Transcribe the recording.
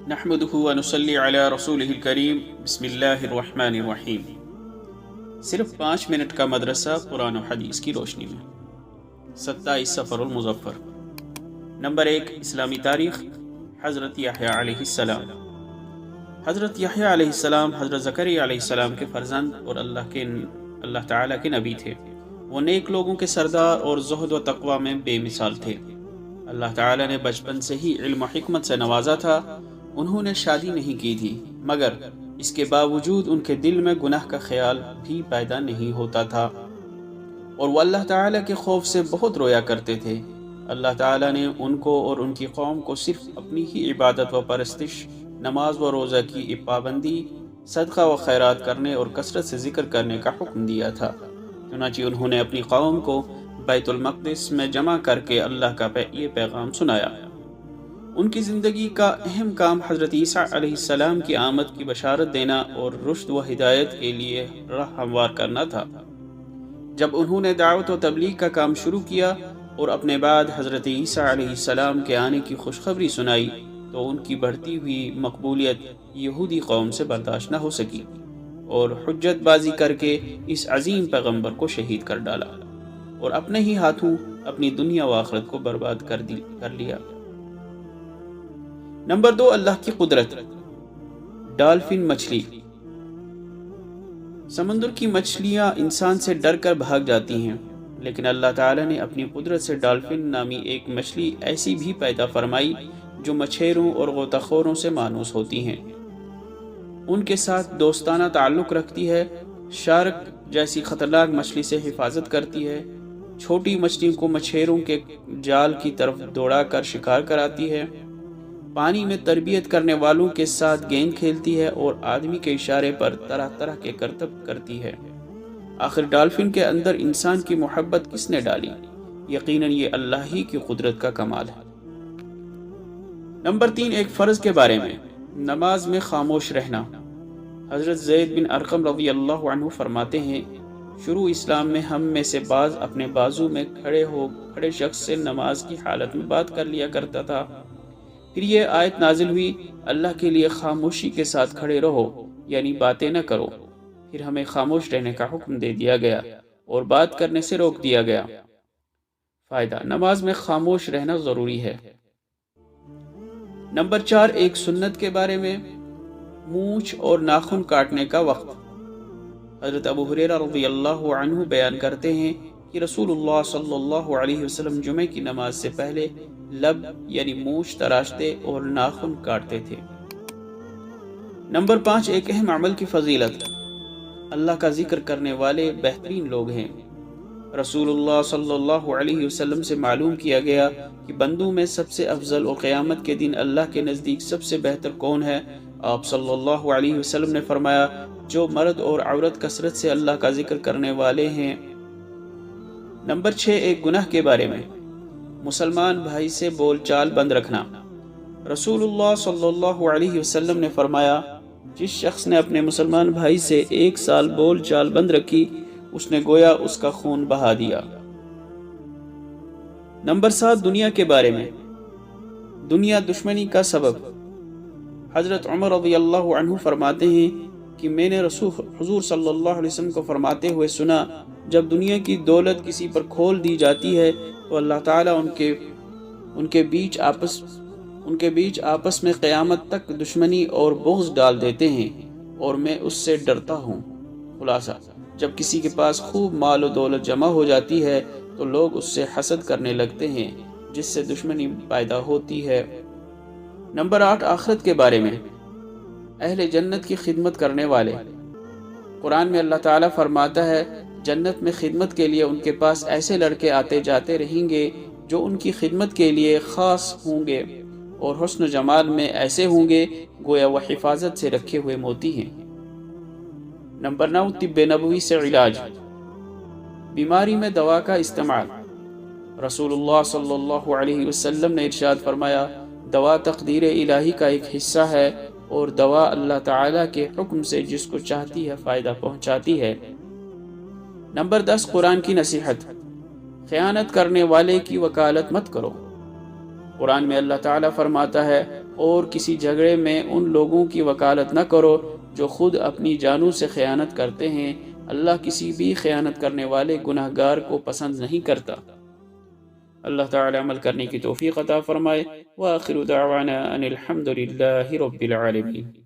نحمده ونصلي علی رسولہ الکریم بسم اللہ الرحمن الرحیم۔ صرف 5 منٹ کا مدرسہ قرآن و حدیث کی روشنی میں 27 صفر المظفر۔ نمبر 1، اسلامی تاریخ۔ حضرت یحییٰ علیہ السلام۔ حضرت یحییٰ علیہ السلام حضرت زکریا علیہ السلام کے فرزند اور اللہ تعالیٰ کے نبی تھے۔ وہ نیک لوگوں کے سردار اور زہد و تقوی میں بے مثال تھے۔ اللہ تعالیٰ نے بچپن سے ہی علم و حکمت سے نوازا تھا۔ انہوں نے شادی نہیں کی تھی، مگر اس کے باوجود ان کے دل میں گناہ کا خیال بھی پیدا نہیں ہوتا تھا، اور وہ اللہ تعالیٰ کے خوف سے بہت رویا کرتے تھے۔ اللہ تعالیٰ نے ان کو اور ان کی قوم کو صرف اپنی ہی عبادت و پرستش، نماز و روزہ کی پابندی، صدقہ و خیرات کرنے اور کثرت سے ذکر کرنے کا حکم دیا تھا۔ چنانچہ انہوں نے اپنی قوم کو بیت المقدس میں جمع کر کے اللہ کا یہ پیغام سنایا۔ ان کی زندگی کا اہم کام حضرت عیسیٰ علیہ السلام کی آمد کی بشارت دینا اور رشد و ہدایت کے لیے راہ ہموار کرنا تھا۔ جب انہوں نے دعوت و تبلیغ کا کام شروع کیا اور اپنے بعد حضرت عیسیٰ علیہ السلام کے آنے کی خوشخبری سنائی، تو ان کی بڑھتی ہوئی مقبولیت یہودی قوم سے برداشت نہ ہو سکی اور حجت بازی کر کے اس عظیم پیغمبر کو شہید کر ڈالا اور اپنے ہی ہاتھوں اپنی دنیا و آخرت کو برباد کر لیا۔ نمبر 2، اللہ کی قدرت۔ ڈالفن مچھلی۔ سمندر کی مچھلیاں انسان سے ڈر کر بھاگ جاتی ہیں، لیکن اللہ تعالیٰ نے اپنی قدرت سے ڈالفن نامی ایک مچھلی ایسی بھی پیدا فرمائی جو مچھیروں اور غوطہ خوروں سے مانوس ہوتی ہیں، ان کے ساتھ دوستانہ تعلق رکھتی ہے، شارک جیسی خطرناک مچھلی سے حفاظت کرتی ہے، چھوٹی مچھلیوں کو مچھیروں کے جال کی طرف دوڑا کر شکار کراتی ہے، پانی میں تربیت کرنے والوں کے ساتھ گیند کھیلتی ہے اور آدمی کے اشارے پر طرح طرح کے کرتب کرتی ہے۔ آخر ڈالفن کے اندر انسان کی محبت کس نے ڈالی؟ یقیناً یہ اللہ ہی کی قدرت کا کمال ہے۔ نمبر 3، ایک فرض کے بارے میں، نماز میں خاموش رہنا۔ حضرت زید بن ارقم رضی اللہ عنہ فرماتے ہیں، شروع اسلام میں ہم میں سے بعض اپنے بازو میں کھڑے شخص سے نماز کی حالت میں بات کر لیا کرتا تھا۔ پھر یہ آیت نازل ہوئی، اللہ کے لیے خاموشی کے ساتھ کھڑے رہو، یعنی باتیں نہ کرو۔ پھر ہمیں خاموش رہنے کا حکم دے دیا گیا اور بات کرنے سے روک دیا گیا۔ فائدہ، نماز میں خاموش رہنا ضروری ہے۔ نمبر 4، ایک سنت کے بارے میں، مونچھ اور ناخن کاٹنے کا وقت۔ حضرت ابو ہریرہ رضی اللہ عنہ بیان کرتے ہیں کہ رسول اللہ صلی اللہ علیہ وسلم جمعہ کی نماز سے پہلے لب یعنی مونچھ تراشتے اور ناخن کاٹتے تھے۔ نمبر 5، ایک اہم عمل کی فضیلت۔ اللہ کا ذکر کرنے والے بہترین لوگ ہیں۔ رسول اللہ صلی اللہ علیہ وسلم سے معلوم کیا گیا کہ بندوں میں سب سے افضل و قیامت کے دن اللہ کے نزدیک سب سے بہتر کون ہے؟ آپ صلی اللہ علیہ وسلم نے فرمایا، جو مرد اور عورت کثرت سے اللہ کا ذکر کرنے والے ہیں۔ نمبر 6، ایک گناہ کے بارے میں، مسلمان بھائی سے بول چال بند رکھنا۔ رسول اللہ صلی اللہ علیہ وسلم نے فرمایا، جس شخص نے اپنے مسلمان بھائی سے 1 سال بول چال بند رکھی، اس نے گویا اس کا خون بہا دیا۔ نمبر 7، دنیا کے بارے میں، دنیا دشمنی کا سبب۔ حضرت عمر رضی اللہ عنہ فرماتے ہیں کہ میں نے حضور صلی اللہ علیہ وسلم کو فرماتے ہوئے سنا، جب دنیا کی دولت کسی پر کھول دی جاتی ہے تو اللہ تعالیٰ ان کے بیچ آپس میں قیامت تک دشمنی اور بغض ڈال دیتے ہیں، اور میں اس سے ڈرتا ہوں۔ خلاصہ، جب کسی کے پاس خوب مال و دولت جمع ہو جاتی ہے تو لوگ اس سے حسد کرنے لگتے ہیں، جس سے دشمنی پیدا ہوتی ہے۔ نمبر 8، آخرت کے بارے میں، اہل جنت کی خدمت کرنے والے۔ قرآن میں اللہ تعالیٰ فرماتا ہے، جنت میں خدمت کے لیے ان کے پاس ایسے لڑکے آتے جاتے رہیں گے جو ان کی خدمت کے لیے خاص ہوں گے اور حسن و جمال میں ایسے ہوں گے گویا وہ حفاظت سے رکھے ہوئے موتی ہیں۔ نمبر 9، طب نبوی سے علاج۔ بیماری میں دوا کا استعمال۔ رسول اللہ صلی اللہ علیہ وسلم نے ارشاد فرمایا، دوا تقدیر الہی کا ایک حصہ ہے اور دوا اللہ تعالیٰ کے حکم سے جس کو چاہتی ہے فائدہ پہنچاتی ہے۔ نمبر 10، قرآن کی نصیحت۔ خیانت کرنے والے کی وکالت مت کرو۔ قرآن میں اللہ تعالیٰ فرماتا ہے، اور کسی جھگڑے میں ان لوگوں کی وکالت نہ کرو جو خود اپنی جانوں سے خیانت کرتے ہیں۔ اللہ کسی بھی خیانت کرنے والے گناہ گار کو پسند نہیں کرتا۔ اللہ تعالی عمل کرنے کی توفیق عطا فرمائے۔ وآخر دعوانا ان الحمد للہ رب العالمین۔